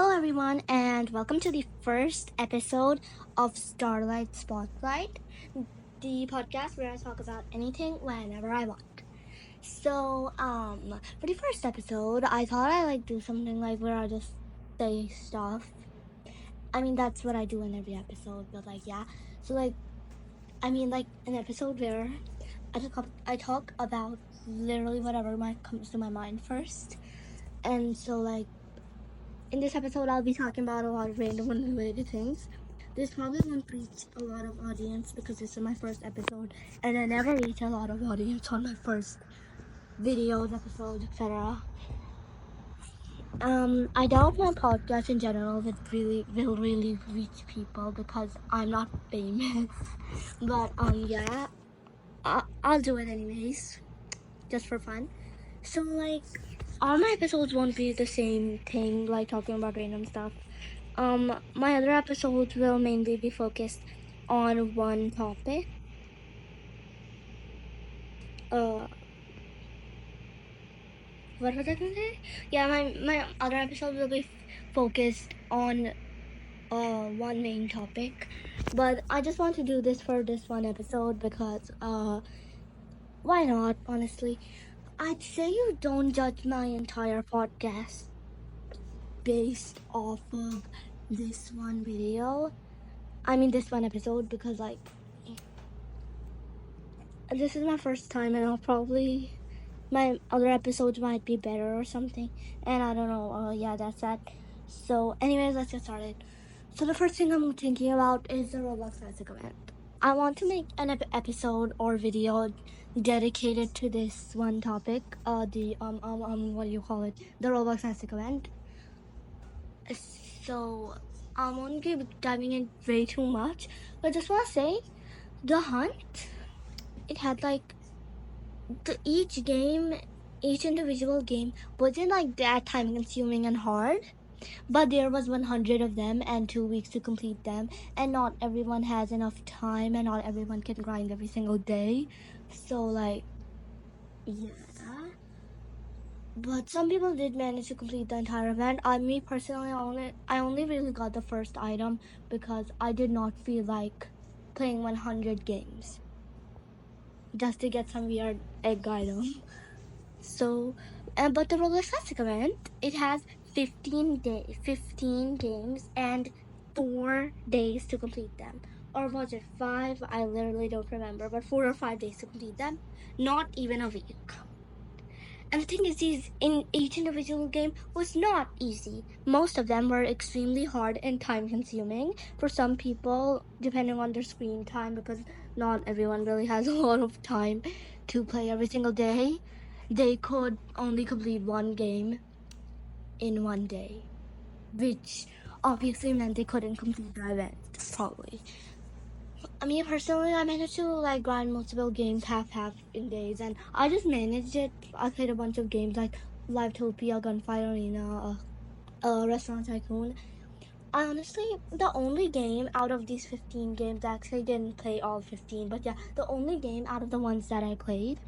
Hello, everyone, and welcome to the first episode of Starlight Spotlight, the podcast where I talk about anything whenever I want. For the first episode, I thought I like do something like where I just say stuff. I mean, that's what I do in every episode, but like, yeah. So, like an episode where I talk about literally whatever comes to my mind first, and so like in this episode, I'll be talking about a lot of random unrelated things. This probably won't reach a lot of audience because this is my first episode, and I never reach a lot of audience on my first videos, episodes, etc. I doubt my podcast in general will really reach people because I'm not famous. But yeah, I'll do it anyways, just for fun. So like, all my episodes won't be the same thing, like talking about random stuff. My other episodes will mainly be focused on one topic. Uh, what was I gonna say? Yeah, my other episode will be focused on one main topic, but I just want to do this for this one episode because why not? Honestly, I'd say you don't judge my entire podcast based off of this one video. I mean, this one episode because like this is my first time, and I'll probably my other episodes might be better or something, and I don't know. Yeah, that's that. So, anyways, let's get started. So the first thing I'm thinking about is the Roblox Classic event. I want to make an episode or video dedicated to this one topic. What do you call it? The Roblox Classic event. So I won't be diving in way too much, but just want to say, the hunt. It had like each individual game wasn't like that time consuming and hard, but there was 100 of them and 2 weeks to complete them, and not everyone has enough time and not everyone can grind every single day. So like, yeah, but some people did manage to complete the entire event. Me personally, I only really got the first item because I did not feel like playing 100 games just to get some weird egg item. So, but the Roblox Classic event, it has 15 games and 4 days to complete them. Or was it 5? I literally don't remember, but 4 or 5 days to complete them. Not even a week. And the thing is, each individual game was not easy. Most of them were extremely hard and time consuming for some people, depending on their screen time, because not everyone really has a lot of time to play every single day. They could only complete one game in one day, which obviously meant they couldn't complete the event, probably. I mean, personally, I managed to like grind multiple games half in days, and I just managed it. I played a bunch of games like Livetopia, Gunfire Arena, Restaurant Tycoon. I honestly, the only game out of these 15 games, actually didn't play all 15, but yeah, the only game out of the ones that I played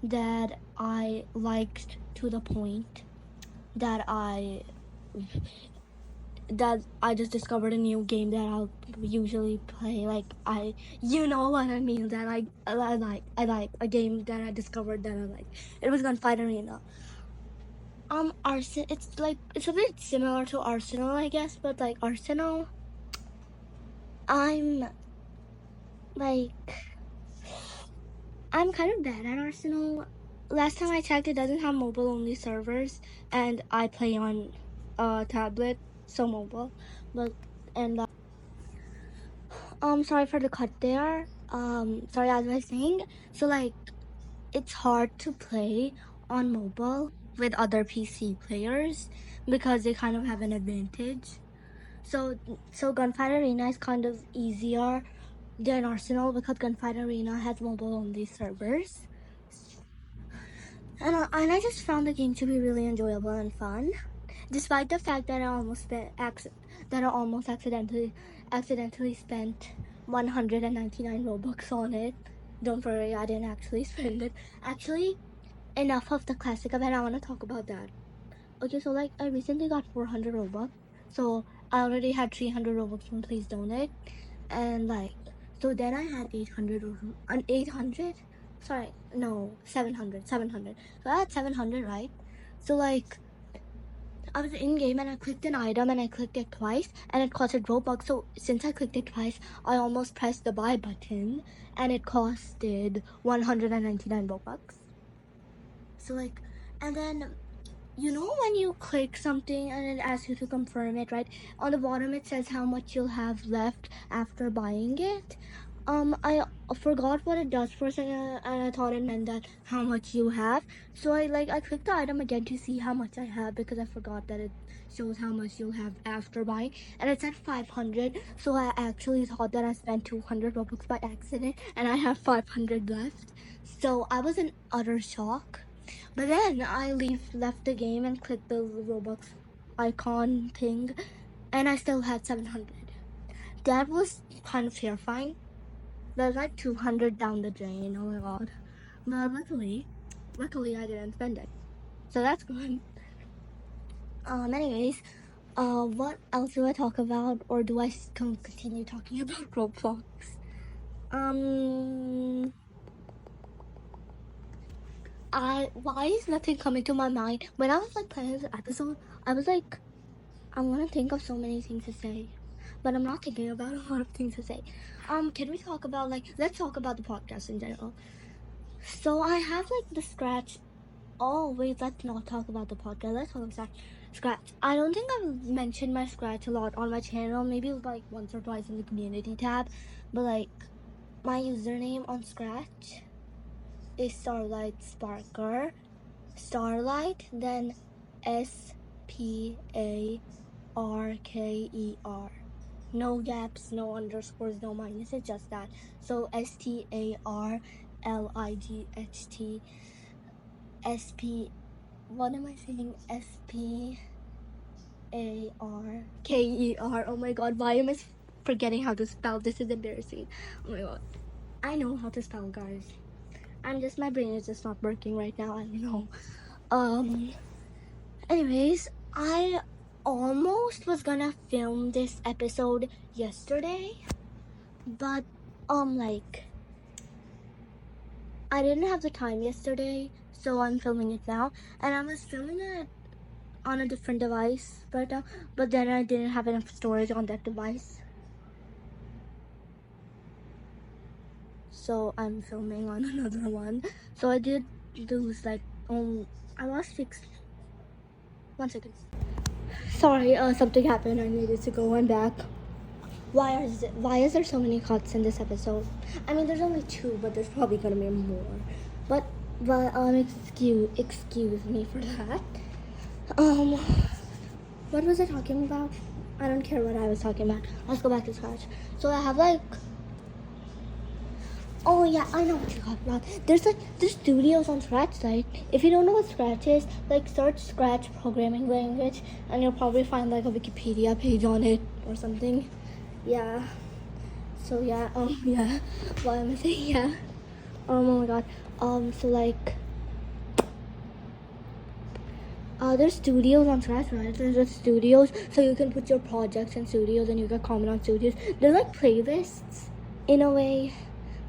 that I liked to the point that I just discovered a new game that I'll usually play. You know what I mean. That I like a game that I discovered that I like. It was Gunfight Arena. Arsenal. It's a bit similar to Arsenal, I guess, but like Arsenal, I'm like I'm kind of bad at Arsenal. Last time I checked, it doesn't have mobile only servers, and I play on tablet, so mobile. But and sorry for the cut there. Sorry, as I was saying, so like it's hard to play on mobile with other PC players because they kind of have an advantage. So Gunfight Arena is kind of easier than Arsenal because Gunfight Arena has mobile only servers. And I just found the game to be really enjoyable and fun, despite the fact that I almost accidentally spent 199 Robux on it. Don't worry, I didn't actually spend it. Actually, enough of the classic event. I want to talk about that. Okay, so like I recently got 400 Robux So I already had 300 Robux from Please Donate, and like, so then I had 800 or 800. Sorry, no, 700, 700. So I had 700, right? So like, I was in game and I clicked an item and I clicked it twice and it costed Robux. So since I clicked it twice, I almost pressed the buy button and it costed 199 Robux. So like, and then you know when you click something and it asks you to confirm it, right? On the bottom it says how much you'll have left after buying it. I forgot what it does for a second, and I thought it meant that how much you have. So I clicked the item again to see how much I have because I forgot that it shows how much you'll have after buying, and it said 500. So I actually thought that I spent 200 Robux by accident, and I have 500 left. So I was in utter shock. But then I left the game and clicked the Robux icon thing, and I still had 700. That was kind of terrifying. There's like 200 down the drain. Oh my god. But luckily I didn't spend it. So that's good. Anyways, what else do I talk about, or do I continue talking about Roblox? Why is nothing coming to my mind? When I was like planning this episode, I was like, I'm gonna think of so many things to say, but I'm not thinking about a lot of things to say. Can we talk about let's talk about the podcast in general. So I have like the scratch. Oh wait, let's not talk about the podcast. Let's talk about scratch. I don't think I've mentioned my scratch a lot on my channel. Maybe like once or twice in the community tab, but like my username on Scratch is Starlight Sparker. Starlight, then SPARKER. No gaps, no underscores, no minuses, just that. So STARLIGHT what am I saying? SPARKER. Oh my god, why am I forgetting how to spell? This is embarrassing. Oh my god. I know how to spell, guys. My brain is just not working right now. I don't know. Anyways, I almost was gonna film this episode yesterday, but like I didn't have the time yesterday, so I'm filming it now, and I was filming it on a different device right now, but then I didn't have enough storage on that device, so I'm filming on another one. So I did lose I lost 6. 1 second. Sorry, something happened. I needed to go and back. Why is there so many cuts in this episode? I mean, there's only 2, but there's probably gonna be more. But excuse me for that. What was I talking about? I don't care what I was talking about. Let's go back to Scratch. So I have oh yeah, I know what you're talking about. There's studios on Scratch, right? If you don't know what Scratch is, search Scratch programming language, and you'll probably find a Wikipedia page on it or something. Yeah. So yeah, yeah. Why am I saying yeah? Oh my god. There's studios on Scratch, right? There's studios, so you can put your projects in studios and you can comment on studios. They're like playlists in a way,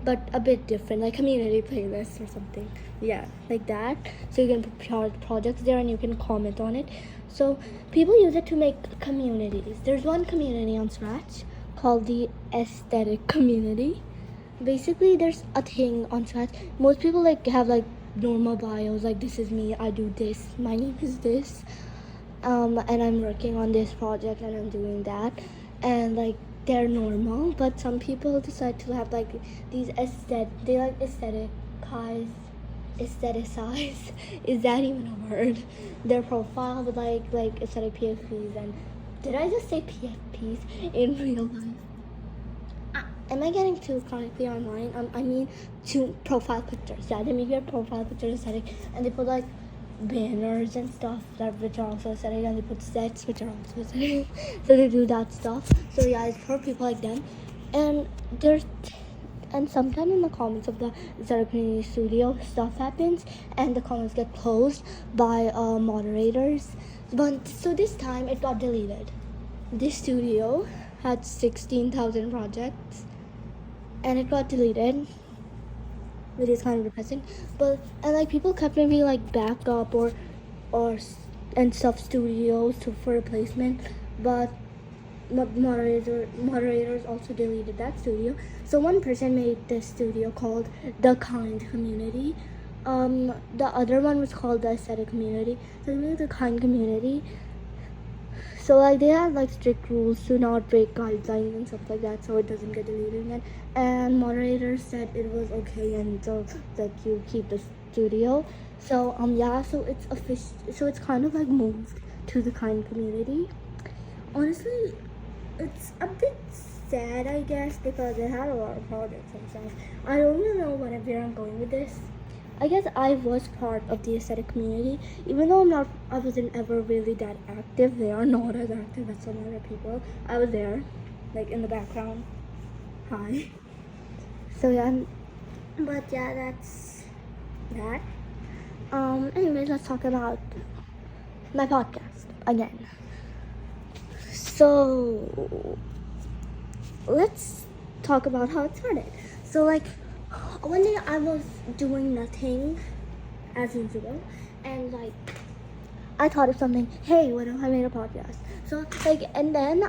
but a bit different, like community playlists or something. Yeah, like that. So you can put projects there and you can comment on it. So people use it to make communities. There's one community on Scratch called the aesthetic community. Basically, there's a thing on Scratch. Most people have normal bios, this is me, I do this, my name is this, and I'm working on this project and I'm doing that, and they're normal. But some people decide to have these aestheticize is that even a word, their profile with aesthetic PFPs. And did I just say PFPs in real life? Am I getting too chronically online? I mean, to profile pictures. Yeah, they make your profile picture aesthetic, and they put banners and stuff which are also aesthetic, and they put sets which are also aesthetic. So they do that stuff. So yeah, it's for people like them. And sometimes in the comments of the aesthetic community studio, stuff happens, and the comments get closed by moderators. But so this time it got deleted. this studio had 16,000 projects, and it got deleted, which is kind of depressing. But and like people kept me like backup or and stuff studios for replacement, but moderators also deleted that studio. So one person made this studio called the Kind Community. The other one was called the Aesthetic Community. So they made the Kind Community. So like they had like strict rules to not break guidelines and stuff like that, so it doesn't get deleted again. And moderators said it was okay until like you keep the studio. So yeah, so it's official. So it's kind of like moved to the Kind Community. Honestly, it's a bit sad, I guess, because it had a lot of projects and stuff. I don't even know where I'm going with this. I guess I was part of the aesthetic community, even though I wasn't ever really that active there, not as active as some other people. I was there, like in the background. Hi. So yeah, but yeah, that's that. Anyways, let's talk about my podcast again. So let's talk about how it started. So like one day I was doing nothing as usual, and like I thought of something. Hey, what if I made a podcast? So like, and then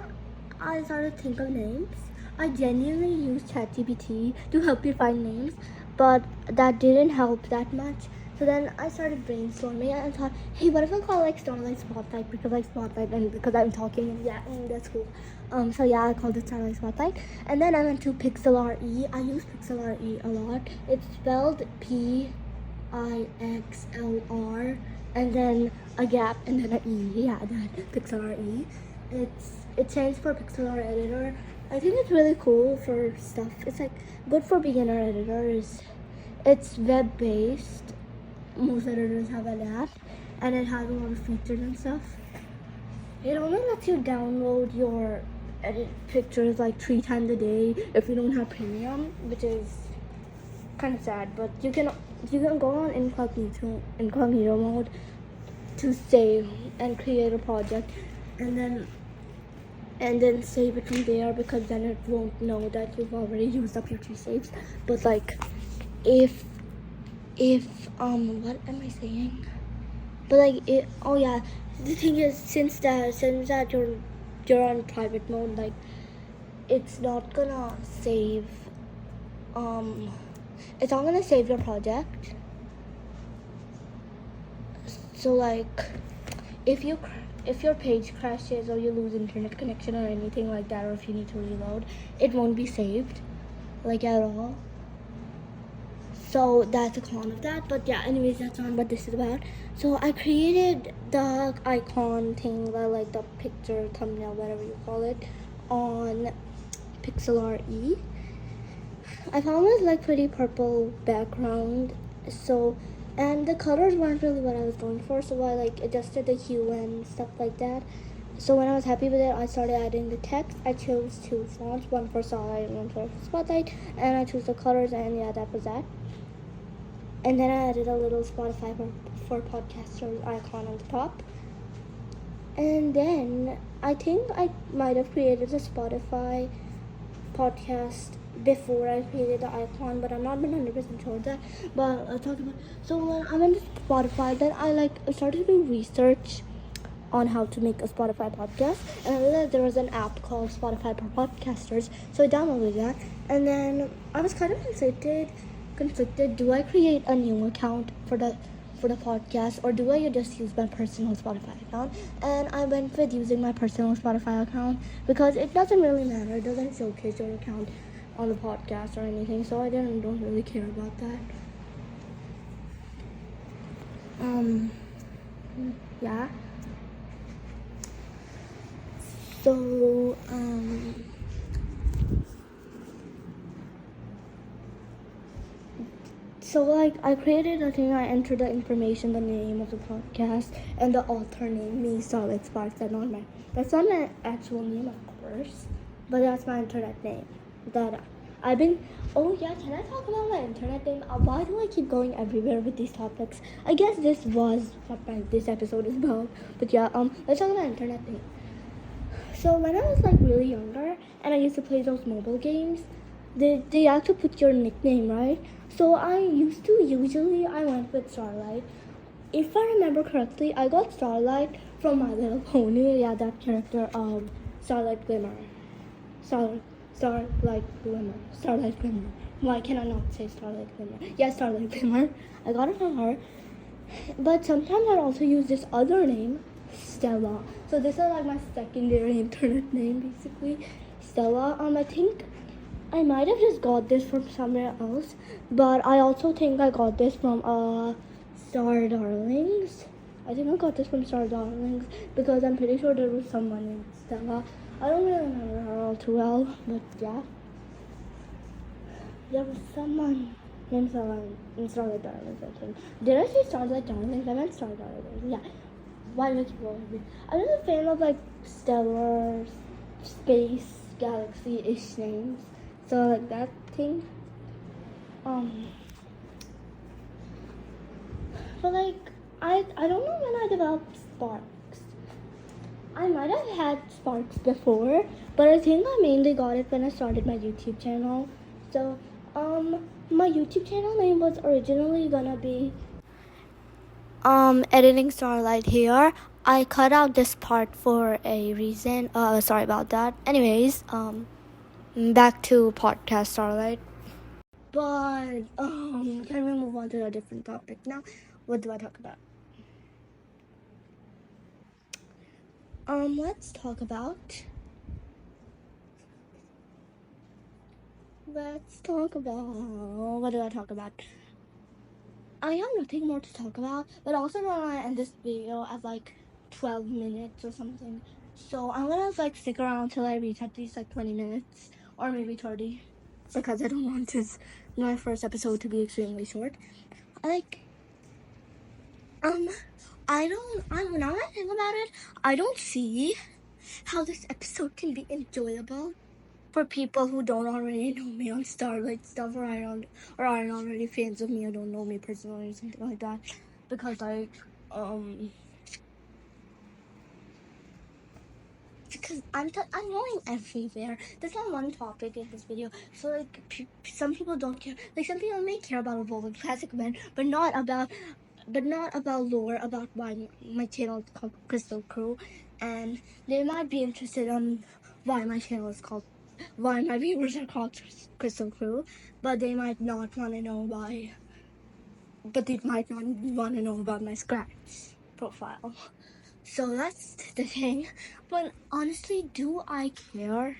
I started to think of names. I genuinely used ChatGPT to help me find names, but that didn't help that much. So then I started brainstorming and I thought, hey, what if I call like Starlight Spotlight, because like Spotlight and because I'm talking, and yeah, that's cool. So yeah, I called it Starlight Spotlight. And then I went to PixLR. I use PixLR a lot. It's spelled PIXLR and then a gap and then an E. Yeah, that PixLR. It stands for PixLR Editor. I think it's really cool for stuff. It's like good for beginner editors. It's web based. Most editors have an app, and it has a lot of features and stuff. It only lets you download your edit pictures like 3 times a day if you don't have premium, which is kind of sad. But you can go on incognito mode to save and create a project, and then save it from there, because then it won't know that you've already used up your 2 saves. But like if what am I saying? But like the thing is, since that you're on private mode, like it's not gonna save your project. So like if your page crashes or you lose internet connection or anything like that, or if you need to reload, it won't be saved like at all. So that's a con of that. But yeah, anyways, that's not what this is about. So I created the icon thing, like the picture, thumbnail, whatever you call it, on PixLR. I found this like pretty purple background. So, and the colors weren't really what I was going for, so I like adjusted the hue and stuff like that. So when I was happy with it, I started adding the text. I chose 2 fonts, one for Starlight and one for Spotlight, and I chose the colors, and yeah, that was that. And then I added a little Spotify for podcasters icon on the top. And then I think I might have created a Spotify podcast before I created the icon, but I'm not 100% sure of that. But I'll talk about. So when I went to Spotify, then I started to do research on how to make a Spotify podcast, and I realized there was an app called Spotify for Podcasters. So I downloaded that, and then I was kind of conflicted. Do I create a new account for the podcast, or do I just use my personal Spotify account? And I went with using my personal Spotify account, because it doesn't really matter. It doesn't showcase your account on the podcast or anything, so I don't really care about that. Yeah. So like I created a thing. I entered the information, the name of the podcast, and the author name, me, Starlight Sparks. That's not my actual name, of course, but that's my internet name. That I've been. Oh yeah, can I talk about my internet name? Why do I keep going everywhere with these topics? I guess this was what this episode is about. But yeah, let's talk about internet name. So when I was like really younger and I used to play those mobile games, they have to put your nickname, right? So I used to usually I went with Starlight. If I remember correctly, I got Starlight from My Little Pony. Yeah, that character, Starlight Glimmer. Star, Starlight Glimmer. Starlight Glimmer. Why can I not say Starlight Glimmer? Yeah, Starlight Glimmer. I got it from her. But sometimes I also use this other name, Stella. So this is like my secondary internet name, basically, Stella. I think I might have just got this from somewhere else, but I also think I got this from Star Darlings. I think I got this from Star Darlings because I'm pretty sure there was someone named Stella. I don't really remember her all too well, but yeah. There was someone named Stella in Starlight Darlings, I think. Did I say Starlight Darlings? I meant Star Darlings. Yeah. Why would you go with me? I'm just a fan of like stellar, space, galaxy-ish names. So like that thing. But like I don't know when I developed Sparks. I might have had Sparks before, but I think I mainly got it when I started my YouTube channel. So my YouTube channel name was originally gonna be editing Starlight here. I cut out this part for a reason. Sorry about that. Anyways, back to podcast Starlight. But can we move on to a different topic now? What do I talk about? Let's talk about. What do I talk about? I have nothing more to talk about, but also don't want to end this video at like 12 minutes or something. So I'm gonna like stick around till I reach at least like 20 minutes or maybe 30, because I don't want my first episode to be extremely short. Now that I think about it, I don't see how this episode can be enjoyable for people who don't already know me on Starlight stuff, or aren't already fans of me or don't know me personally or something like that. Because because I'm going everywhere. There's not one topic in this video. So like some people don't care. Like some people may care about Evolving Classic Men, but not about lore about why my channel is called Crystal Crew, and they might be interested on why my viewers are called Crystal Crew, but they might not want to know why. But they might not want to know about my Scratch profile. So that's the thing. But honestly, do I care?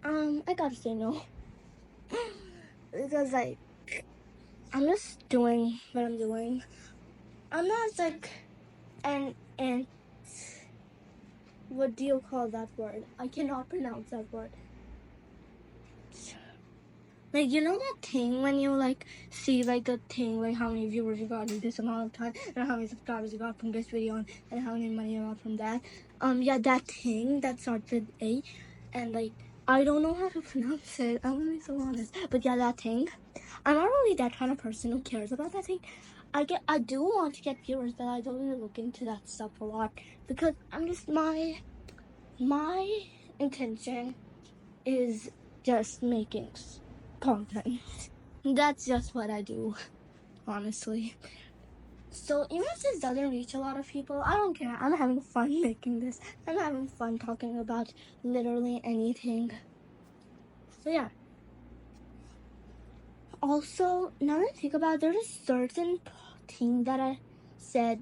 I gotta say no. Because like I'm just doing what I'm doing. I'm not like and what do you call that word? I cannot pronounce that word. Like, you know that thing when you like see like the thing, like how many viewers you got in this amount of time, and how many subscribers you got from this video, and how many money you got from that. Yeah, that thing that starts with A, and like I don't know how to pronounce it. I'm gonna be so honest, but yeah, that thing. I'm not really that kind of person who cares about that thing. I do want to get viewers, but I don't really look into that stuff a lot because I'm just my intention is just making content. That's just what I do, honestly. So even if this doesn't reach a lot of people, I don't care. I'm having fun making this. I'm having fun talking about literally anything. So yeah. Also, now that I think about it, there's a certain thing that I said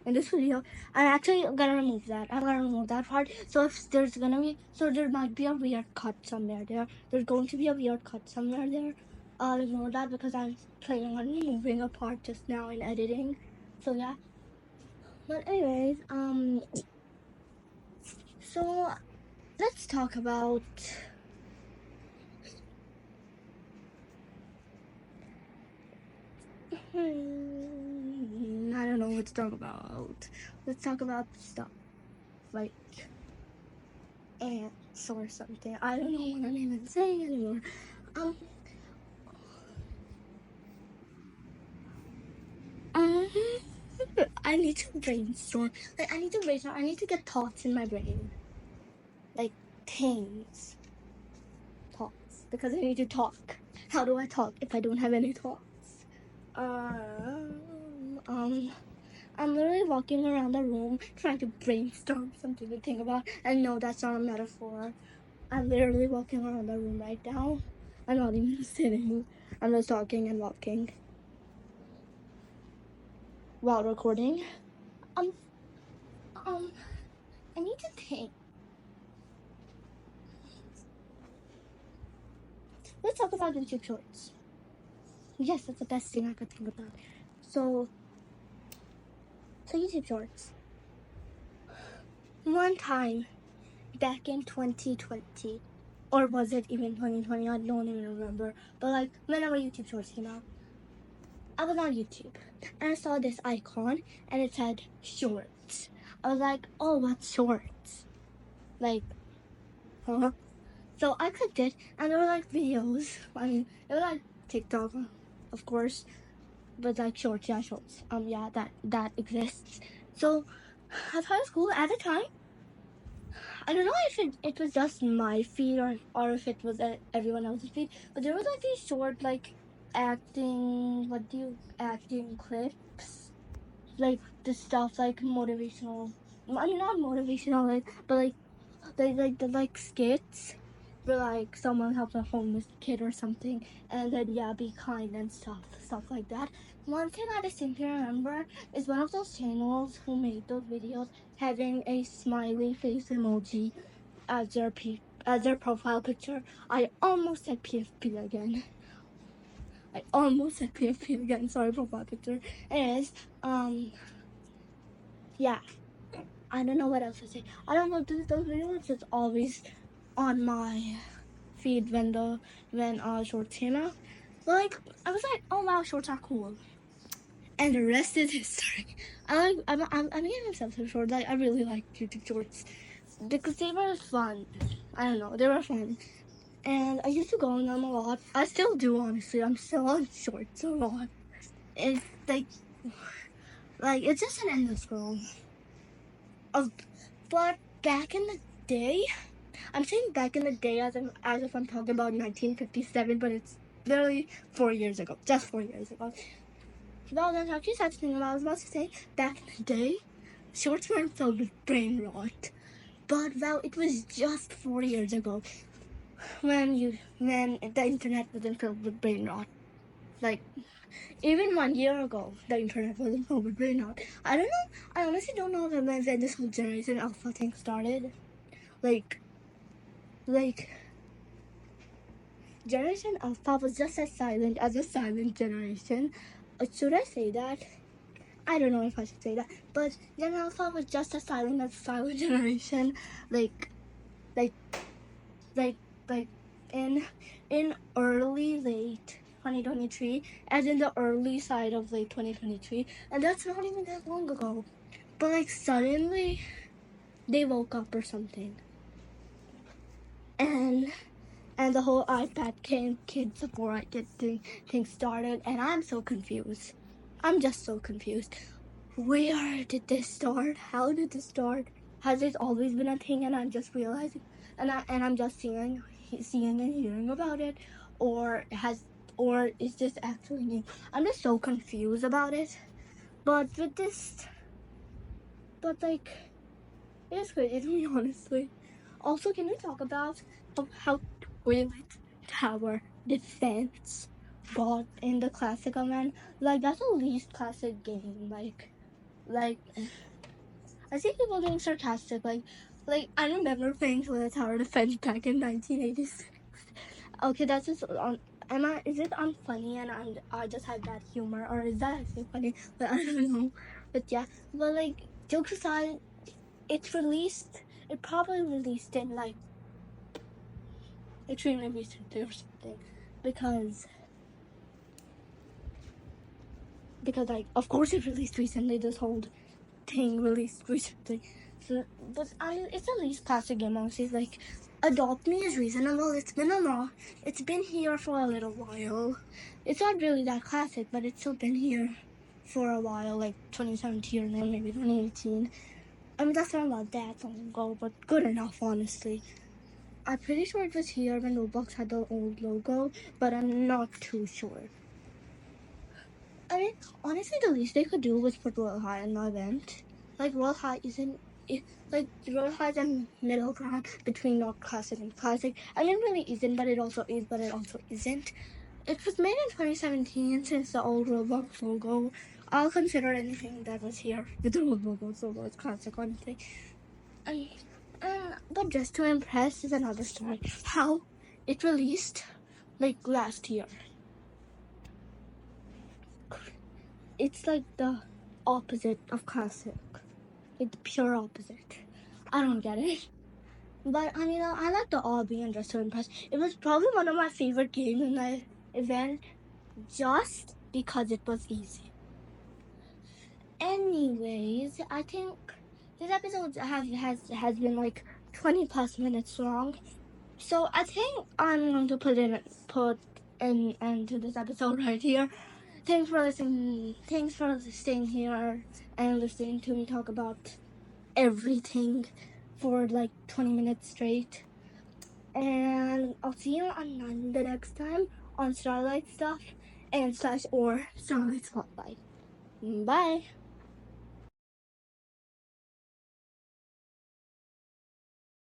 in this video. I'm actually gonna remove that. I'm gonna remove that part. So if there's gonna be, so there might be a weird cut somewhere there. There's going to be a weird cut somewhere there. I'll ignore that because I'm planning on removing a part just now in editing. So yeah. But anyways, so let's talk about. I don't know what to talk about. Let's talk about stuff like ants or something. I don't know what I'm even saying anymore. I need to brainstorm. Like, I need to brainstorm. I need to get thoughts in my brain. Like, things. Thoughts. Because I need to talk. How do I talk if I don't have any thoughts? I'm literally walking around the room trying to brainstorm something to think about. And no, that's not a metaphor. I'm literally walking around the room right now. I'm not even sitting. I'm just talking and walking while recording. I need to think. Let's talk about YouTube Shorts. Yes, that's the best thing I could think about. So YouTube Shorts. One time, back in 2020, or was it even 2020? I don't even remember. But like, whenever YouTube Shorts came out, I was on YouTube and I saw this icon and it said Shorts. I was like, oh, what's Shorts? Like, huh? So I clicked it and there were like videos. I mean, it was like TikTok, of course, but like Shorts, yeah, Shorts. Yeah, that exists. So I thought it was cool at the time. I don't know if it was just my feed or if it was everyone else's feed, but there was like these short like acting clips, like the stuff like motivational. I mean, not motivational, like, but like the like skits where like someone helps a homeless kid or something, and then yeah, be kind and stuff like that. One thing I distinctly remember is one of those channels who made those videos having a smiley face emoji as their profile picture. I almost said PFP again. Sorry, profile picture. Anyways, yeah. I don't know what else to say. I don't know, those videos just always on my feed when shorts came out. Like, I was like, oh wow, shorts are cool. And the rest is history. I'm getting obsessed with shorts. Like, I really like YouTube shorts because they were fun. I don't know, they were fun. And I used to go on them a lot. I still do, honestly. I'm still on shorts a lot. It's like it's just an endless scroll. But back in the day, I'm saying back in the day as if I'm talking about 1957, but it's literally 4 years ago. Just 4 years ago. Well, that's actually such a thing I was about to say. Back in the day, shorts weren't filled with brain rot. But well, it was just 4 years ago when the internet wasn't filled with brain rot. Like, even 1 year ago, the internet wasn't filled with brain rot. I don't know. I honestly don't know when this whole Generation Alpha thing started. Like Generation Alpha was just as silent as a silent generation. Should I say that? I don't know if I should say that. But Gen Alpha was just as silent as a silent generation. Like in early late 2023, as in the early side of late 2023, and that's not even that long ago. But like suddenly, they woke up or something, and the whole iPad kid support thing started, and I'm so confused. I'm just so confused. Where did this start? How did this start? Has it always been a thing and I'm just realizing, and I'm just seeing and hearing about it, or is this actually new? I'm just so confused about it. But like, it's crazy to me, honestly. Also, can we talk about how Toilet Tower Defense got in the classic event? Like, that's the least classic game. Like I see people being sarcastic. Like I remember playing Toilet Tower Defense back in 1986. Okay, that's just on. Is it unfunny and I just have bad humor, or is that actually funny? But I don't know. But yeah, but like, jokes aside, it's released. It probably released in like extremely recently or something, because like, of course it released recently. This whole thing released recently. So, but it's the least classic game, honestly. Like, Adopt Me is reasonable. It's been here for a little while. It's not really that classic, but it's still been here for a while, like 2017 or maybe 2018. I mean, that's not that long ago, but good enough, honestly. I'm pretty sure it was here when Roblox had the old logo, but I'm not too sure. I mean, honestly, the least they could do was put Royal High in the event. Like, Royal High isn't. Like, Royal High is a middle ground between not classic and classic. I mean, it really isn't, but it also is, but it also isn't. It was made in 2017 since the old Roblox logo. I'll consider anything that was here with the old Roblox logo as classic, honestly. But just to impress is another story. How it released like last year. It's like the opposite of classic. Like the pure opposite. I don't get it. But I mean, I like the obby and just to impress. It was probably one of my favorite games in the event just because it was easy. Anyways, I think this episode has been like 20 plus minutes long. So I think I'm going to put an end to this episode right here. Thanks for listening. Thanks for staying here and listening to me talk about everything for like 20 minutes straight. And I'll see you on the next time on Starlight Stuff and /or Starlight Spotlight. Bye.